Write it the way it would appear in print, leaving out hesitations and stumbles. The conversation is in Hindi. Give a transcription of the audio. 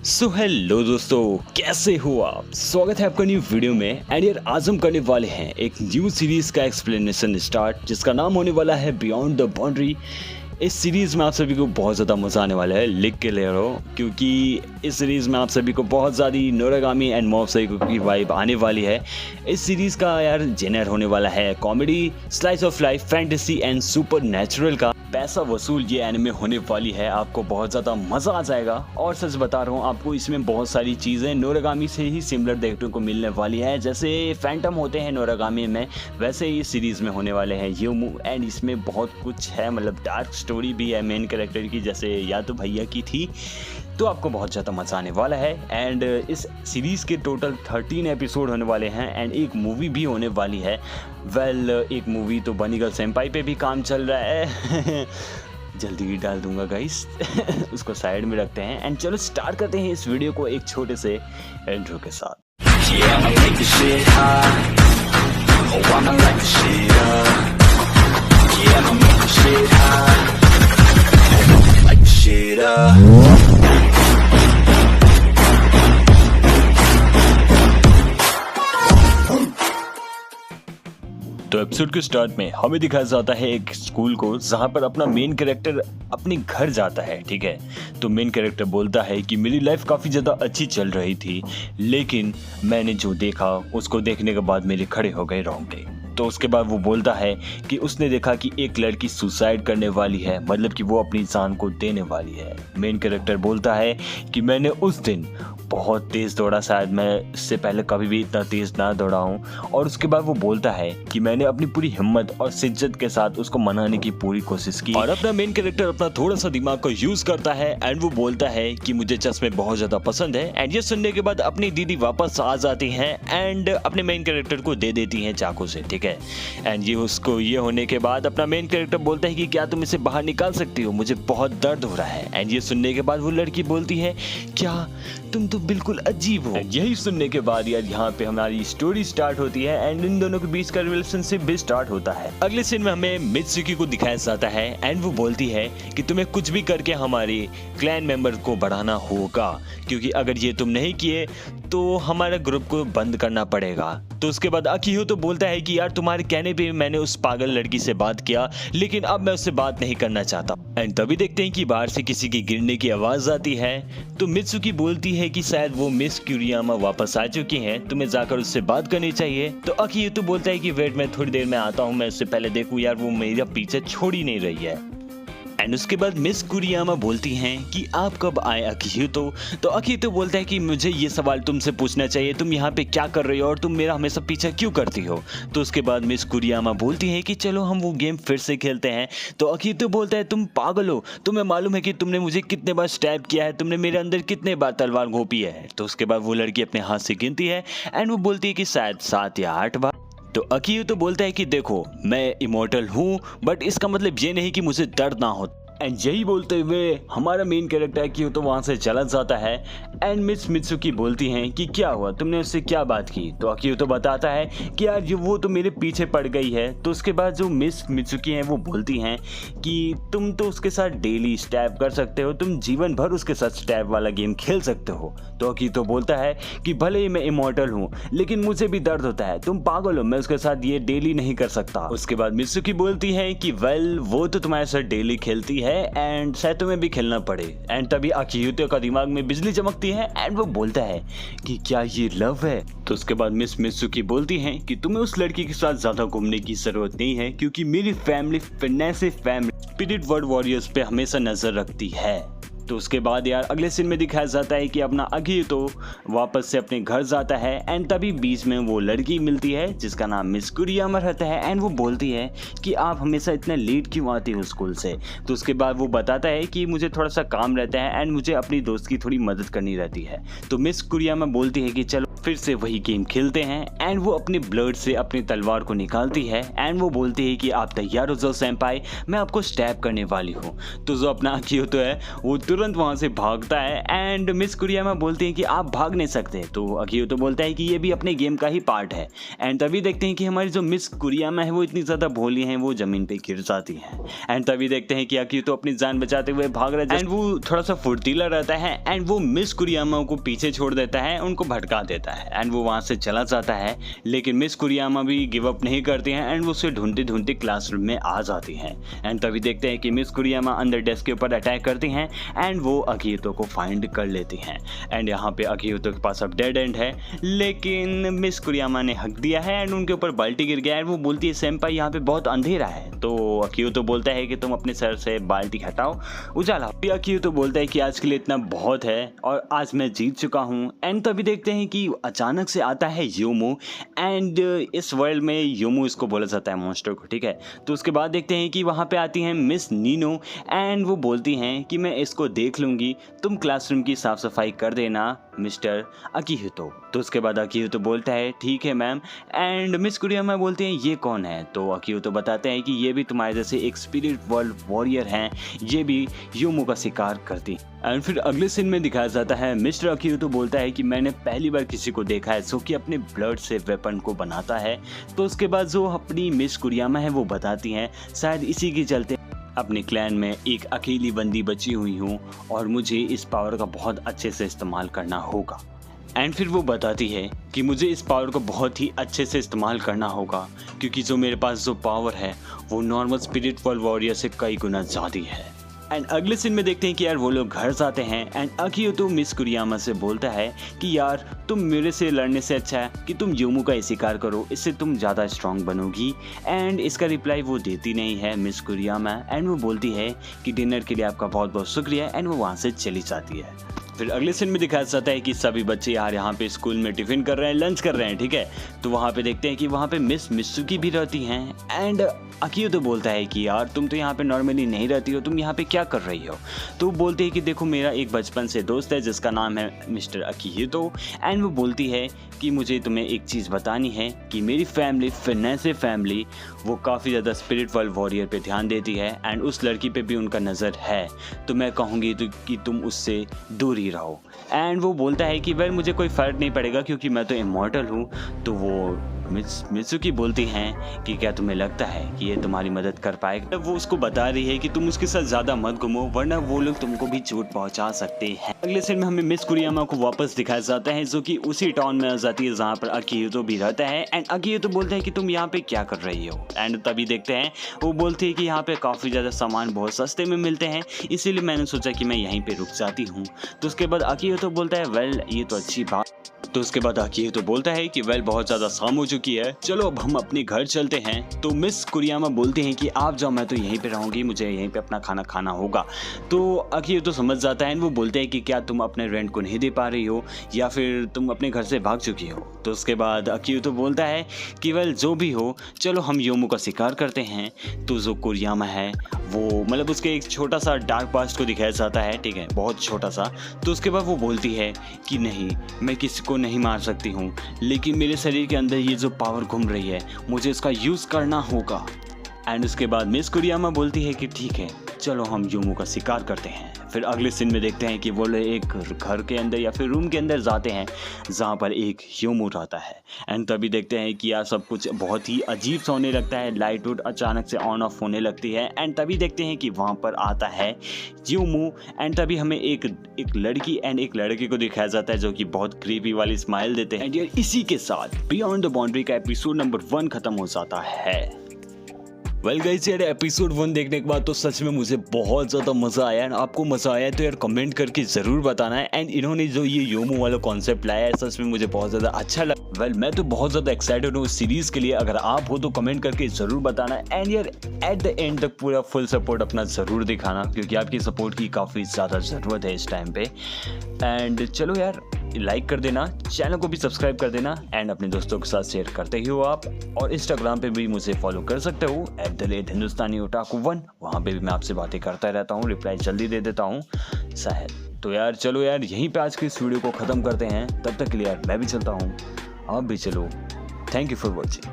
सो हेलो दोस्तों, कैसे हो आप। स्वागत है आपका न्यू वीडियो में। एंड यार आज हम करने वाले हैं एक न्यू सीरीज का एक्सप्लेनेशन स्टार्ट, जिसका नाम होने वाला है बियॉन्ड द बाउंड्री। इस सीरीज़ में आप सभी को बहुत ज़्यादा मज़ा आने वाला है, लिख के ले रहो, क्योंकि इस सीरीज़ में आप सभी को बहुत ज़्यादा नोरागामी एंड मॉब साइको की वाइब आने वाली है। इस सीरीज़ का यार जेनर होने वाला है comedy, slice of life, fantasy and super natural का पैसा वसूल ये एनिमे होने वाली है। आपको बहुत ज़्यादा मज़ा आ जाएगा और सच बता रहा हूँ, आपको इसमें बहुत सारी चीज़ें नोरागामी से ही सिमिलर देखने को मिलने वाली है। जैसे फैंटम होते हैं नोरागामी में, वैसे ही सीरीज़ में होने वाले हैं यूमू। एंड इसमें बहुत कुछ है, मतलब डार्क स्टोरी भी है मेन कैरेक्टर की, जैसे या तो भैया की थी। तो आपको बहुत ज़्यादा मज़ा आने वाला है। एंड इस सीरीज़ के टोटल 13 एपिसोड होने वाले हैं एंड एक मूवी भी होने वाली है। एक मूवी तो बनी गर्ल सेंपाई पे भी काम चल रहा है जल्दी ही डाल दूंगा गाइस उसको साइड में रखते हैं एंड चलो स्टार्ट करते हैं इस वीडियो को एक छोटे से इंट्रो के साथ। Yeah, I'ma make this shit hot. Oh, I'ma light this shit up. Yeah, I'ma make this shit hot. Light this shit up. तो एपिसोड के स्टार्ट में हमें दिखाया जाता है एक स्कूल को, जहाँ पर अपना मेन कैरेक्टर अपने घर जाता है। ठीक है, तो मेन कैरेक्टर बोलता है कि मेरी लाइफ काफ़ी ज़्यादा अच्छी चल रही थी, लेकिन मैंने जो देखा उसको देखने के बाद मेरे खड़े हो गए रोंगटे। तो उसके बाद वो बोलता है कि उसने देखा कि एक लड़की सुसाइड करने वाली है, मतलब कि वो अपनी जान को देने वाली है। मेन कैरेक्टर बोलता है कि मैंने उस दिन बहुत तेज़ दौड़ा, शायद मैं इससे पहले कभी भी इतना तेज़ ना दौड़ा हूँ। और उसके बाद वो बोलता है कि मैंने अपनी पूरी हिम्मत और शिद्दत के साथ उसको मनाने की पूरी कोशिश की। और अपना मेन कैरेक्टर अपना थोड़ा सा दिमाग को यूज़ करता है एंड वो बोलता है कि मुझे चश्मे बहुत ज़्यादा पसंद है। एंड ये सुनने के बाद अपनी दीदी वापस आ जाती हैं एंड अपने मेन कैरेक्टर को दे देती हैं चाकू से। ठीक है, एंड ये होने के बाद अपना मेन कैरेक्टर बोलता है कि क्या तुम इसे बाहर निकाल सकती हो, मुझे बहुत दर्द हो रहा है। एंड ये सुनने के बाद वो लड़की बोलती है क्या तुम तो बिल्कुल अजीब हो। यही सुनने के बाद यार यहाँ पे हमारी स्टोरी स्टार्ट होती है एंड इन दोनों के बीच का रिलेशनशिप भी स्टार्ट होता है। अगले सीन में हमें मित्सुकी को दिखाया जाता है एंड वो बोलती है कि तुम्हें कुछ भी करके हमारे क्लैन मेंबर को बढ़ाना होगा, क्योंकि अगर ये तुम नहीं किए तो हमारे ग्रुप को बंद करना पड़ेगा। तो उसके बाद अकीहो तो बोलता है कि यार तुम्हारे कहने पे मैंने उस पागल लड़की से बात किया, लेकिन अब मैं उससे बात नहीं करना चाहता। एंड तभी देखते हैं कि बाहर से किसी की गिरने की आवाज आती है। तो मित्सुकी बोलती है कि शायद वो मिस क्यूरियामा वापस आ चुकी हैं, तुम्हें जाकर उससे बात करनी चाहिए। तो अकीहो तो बोलता है कि वेट, मैं थोड़ी देर में आता हूँ, मैं उससे पहले देखूँ यार वो मेरा पीछे छोड़ ही नहीं रही है। एंड उसके बाद मिस कुरियामा बोलती हैं कि आप कब आए अकीहितो। तो अकीहितो बोलता है कि मुझे ये सवाल तुमसे पूछना चाहिए, तुम यहाँ पे क्या कर रही हो और तुम मेरा हमेशा पीछा क्यों करती हो। तो उसके बाद मिस कुरियामा बोलती है कि चलो हम वो गेम फिर से खेलते हैं। तो अकीहितो बोलता है तुम पागल हो, तुम्हें मालूम है कि तुमने मुझे कितने बार स्टैब किया है, तुमने मेरे अंदर कितने बार तलवार घोंपी है। तो उसके बाद वो लड़की अपने हाथ से गिनती है एंड वो बोलती है कि शायद 7 या 8 बार। तो अकीहितो तो बोलता है कि देखो मैं इमोर्टल हूँ, बट इसका मतलब ये नहीं कि मुझे दर्द ना हो। एंड यही बोलते हुए हमारा मेन कैरेक्टर अकीहो तो वहाँ से चला जाता है। एंड मिस मित्सुकी बोलती हैं कि क्या हुआ, तुमने उससे क्या बात की। तो अकीहो तो बताता है कि यार वो तो मेरे पीछे पड़ गई है। तो उसके बाद जो मिस मित्सुकी हैं वो बोलती हैं कि तुम तो उसके साथ डेली स्टैब कर सकते हो, तुम जीवन भर उसके साथ स्टैब वाला गेम खेल सकते हो। तो अकीहो तो बोलता है कि भले ही मैं इमॉर्टल हूँ, लेकिन मुझे भी दर्द होता है, तुम पागल हो, मैं उसके साथ ये डेली नहीं कर सकता। उसके बाद मित्सुकी बोलती है कि वेल वो तो तुम्हारे साथ डेली खेलती है एंड शायद तुम्हें भी खेलना पड़े। एंड तभी अकीहितो का दिमाग में बिजली चमकती है एंड वो बोलता है कि क्या ये लव है। तो उसके बाद मिस मित्सुकी बोलती हैं कि तुम्हें उस लड़की के साथ ज्यादा घूमने की जरूरत नहीं है, क्योंकि मेरी family fitness family spirit world warriors पे हमेशा नजर रखती है। तो उसके बाद यार अगले सीन में दिखाया जाता है कि अपना अकीहितो वापस से अपने घर जाता है एंड तभी बीच में वो लड़की मिलती है जिसका नाम मिस कुरियामा रहता है। एंड वो बोलती है कि आप हमेशा इतना लेट क्यों आती हो स्कूल से। तो उसके बाद वो बताता है कि मुझे थोड़ा सा काम रहता है एंड मुझे अपनी दोस्त की थोड़ी मदद करनी रहती है। तो मिस कुरियामा बोलती है कि चलो फिर से वही गेम खेलते हैं एंड वो अपने ब्लड से अपनी तलवार को निकालती है एंड वो बोलती है कि आप तैयार हो जाओ सेंपाई, मैं आपको स्टैब करने वाली हूँ। तो जो अपना अकिहितो है वो तुरंत वहाँ से भागता है एंड मिस कुरियामा बोलती है कि आप भाग नहीं सकते। तो अकिहितो बोलता है कि ये भी अपने गेम का ही पार्ट है एंड तभी देखते हैं कि हमारी जो मिस कुरियामा है वो इतनी ज़्यादा भोली हैं, वो ज़मीन पे गिर जाती हैं एंड तभी देखते हैं कि अकिहितो अपनी जान बचाते हुए भाग रहा है एंड वो थोड़ा सा फुर्तीला रहता है एंड वो मिस कुरियामा को पीछे छोड़ देता है, उनको भटका देता है एंड वो वहाँ से चला जाता है। लेकिन मिस कुरियामा भी गिव अप नहीं करती हैं एंड वो उसे ढूंढते ढूंढते क्लासरूम में आ जाती हैं एंड तभी देखते हैं कि मिस कुरियामा अंदर डेस्क के ऊपर अटैक करती हैं एंड वो अकिहितो को फाइंड कर लेती हैं एंड यहाँ पे अकिहितो के पास अब डेड एंड है, लेकिन मिस कुरियामा ने हक दिया है एंड उनके ऊपर बाल्टी गिर गया है। वो बोलती है सेंपाई यहाँ पे बहुत अंधेरा है। तो अकिहितो बोलता है कि तुम अपने सर से बाल्टी हटाओ, उजाला। अकिहितो बोलता है कि आज के लिए इतना बहुत है और आज मैं जीत चुका हूँ एंड तभी देखते हैं कि अचानक से आता है योमो एंड इस वर्ल्ड में योमो इसको बोला जाता है मॉन्स्टर को, ठीक है। तो उसके बाद देखते हैं कि वहाँ पे आती हैं मिस नीनो एंड वो बोलती हैं कि मैं इसको देख लूँगी, तुम क्लासरूम की साफ सफाई कर देना मिस्टर अकिहितो। तो उसके बाद अकिहितो बोलता है ठीक है मैम एंड मिस कुरियामा बोलती हैं ये कौन है। तो अकिहितो बताते हैं कि ये भी तुम्हारे जैसे एक स्पिरिट वर्ल्ड वॉरियर हैं, ये भी योमो का शिकार करती एंड फिर अगले सीन में दिखाया जाता है मिस्टर अकिहितो बोलता है कि मैंने पहली बार किसी को देखा है जो कि अपने ब्लड से वेपन को बनाता है। तो उसके बाद जो अपनी मिस कुरियामा है वो बताती हैं शायद इसी के चलते अपने क्लैन में एक अकेली बंदी बची हुई हूँ और मुझे इस पावर का बहुत अच्छे से इस्तेमाल करना होगा एंड फिर वो बताती है कि मुझे इस पावर को बहुत ही अच्छे से इस्तेमाल करना होगा क्योंकि जो मेरे पास जो पावर है वो नॉर्मल स्पिरिट वर्ल्ड वॉरियर से कई गुना ज़्यादा है। एंड अगले सीन में देखते हैं कि यार वो लोग घर जाते हैं एंड अकिहितो मिस कुरियामा से बोलता है कि यार तुम मेरे से लड़ने से अच्छा है कि तुम योमो का शिकार करो, इससे तुम ज़्यादा स्ट्रांग बनोगी। एंड इसका रिप्लाई वो देती नहीं है मिस कुरियामा एंड वो बोलती है कि डिनर के लिए आपका बहुत बहुत शुक्रिया एंड वो वहाँ से चली जाती है। फिर अगले सीन में दिखाया जाता है कि सभी बच्चे यार यहाँ पे स्कूल में टिफिन कर रहे हैं, लंच कर रहे हैं, ठीक है। तो वहाँ पे देखते हैं कि वहाँ पे मिस मित्सुकी भी रहती हैं एंड अकिहितो बोलता है कि यार तुम तो यहाँ पे नॉर्मली नहीं रहती हो, तुम यहाँ पे क्या कर रही हो। तो वो बोलती है कि देखो मेरा एक बचपन से दोस्त है जिसका नाम है मिस्टर अकिहितो एंड वो बोलती है कि मुझे तुम्हें एक चीज़ बतानी है कि मेरी फैमिली फिनेंसे फैमिली वो काफ़ी ज़्यादा स्पिरिट वर्ल्ड वॉरियर पे ध्यान देती है एंड उस लड़की पे भी उनका नज़र है, तो मैं कहूँगी तो कि तुम उससे दूर ही रहो। एंड वो बोलता है कि वेल मुझे कोई फ़र्क नहीं पड़ेगा क्योंकि मैं तो इमॉर्टल हूँ। तो वो मित्सुकी बोलती हैं कि क्या तुम्हें लगता है कि ये तुम्हारी मदद कर पाएगा। वो उसको बता रही है कि तुम उसके साथ ज़्यादा मत घूमो वरना वो लोग तुमको भी चोट पहुंचा सकते हैं। अगले सीन में हमें मिस कुरियामा को वापस दिखाया जाता है जो कि उसी टाउन में आ जाती है जहाँ पर अकिहितो भी रहता है एंड अकिहितो बोलता है कि तुम यहाँ पे क्या कर रही हो। एंड तभी देखते हैं वो बोलती है कि यहाँ पे काफ़ी ज़्यादा सामान बहुत सस्ते में मिलते हैं, इसीलिए मैंने सोचा कि मैं यहीं पे रुक जाती हूँ। तो उसके बाद अकिहितो बोलता है वेल ये तो अच्छी बात। तो उसके बाद अकिहितो बोलता है कि वेल बहुत ज़्यादा शाम हो चुकी है, चलो अब हम अपने घर चलते हैं। तो मिस कुरियामा बोलते हैं कि आप जाओ, मैं तो यहीं पे रहूँगी, मुझे यहीं पे अपना खाना खाना होगा। तो अकिहितो समझ जाता है, वो बोलते हैं कि क्या तुम अपने रेंट को नहीं दे पा रही हो या फिर तुम अपने घर से भाग चुकी हो। तो उसके बाद अकिहितो बोलता है कि वेल जो भी हो चलो हम योमो का शिकार करते हैं। तो जो कुरियामा है वो मतलब उसके एक छोटा सा डार्क पास्ट को दिखाया जाता है, ठीक है, बहुत छोटा सा। तो उसके बाद वो बोलती है कि नहीं मैं किसी को नहीं मार सकती हूँ, लेकिन मेरे शरीर के अंदर ये जो पावर घूम रही है मुझे इसका यूज़ करना होगा। एंड उसके बाद मिस कुरियामा बोलती है कि ठीक है चलो हम योमो का शिकार करते हैं। फिर अगले सीन में देखते हैं कि वो लोग एक घर के अंदर या फिर रूम के अंदर जाते हैं जहाँ पर एक योमो रहता है। एंड तभी देखते हैं कि यार सब कुछ बहुत ही अजीब सा होने लगता है, लाइट वुड अचानक से ऑन ऑफ होने लगती है। एंड तभी देखते हैं कि वहाँ पर आता है योमो एंड तभी हमें एक लड़की एंड एक लड़के को दिखाया जाता है जो कि बहुत क्रीपी वाली स्माइल देते हैं। एंड यार इसी के साथ बियॉन्ड द बाउंड्री का एपिसोड नंबर 1 खत्म हो जाता है। वेल गाइस यार एपिसोड 1 देखने के बाद तो सच में मुझे बहुत ज़्यादा मज़ा आया। एंड आपको मज़ा आया तो यार कमेंट करके ज़रूर बताना है। एंड इन्होंने जो ये योमो वाला कॉन्सेप्ट लाया है सच में मुझे बहुत ज़्यादा अच्छा लगा। वेल मैं तो बहुत ज़्यादा एक्साइटेड हूँ इस सीरीज़ के लिए, अगर आप हो तो कमेंट करके ज़रूर बताना। एंड यार एट द एंड तक पूरा फुल सपोर्ट अपना ज़रूर दिखाना क्योंकि आपकी सपोर्ट की काफ़ी ज़्यादा ज़रूरत है इस टाइम पे। एंड चलो यार लाइक कर देना, चैनल को भी सब्सक्राइब कर देना एंड अपने दोस्तों के साथ शेयर करते ही हो आप। और इंस्टाग्राम पे भी मुझे फॉलो कर सकते हो @hindustaniotaku1। वहाँ पे भी मैं आपसे बातें करता रहता हूँ, रिप्लाई जल्दी दे देता हूँ शायद। तो यार चलो यार यहीं पे आज की इस वीडियो को ख़त्म करते हैं। तब तक के लिए यार मैं भी चलता हूँ, आप भी चलो। Thank you for watching.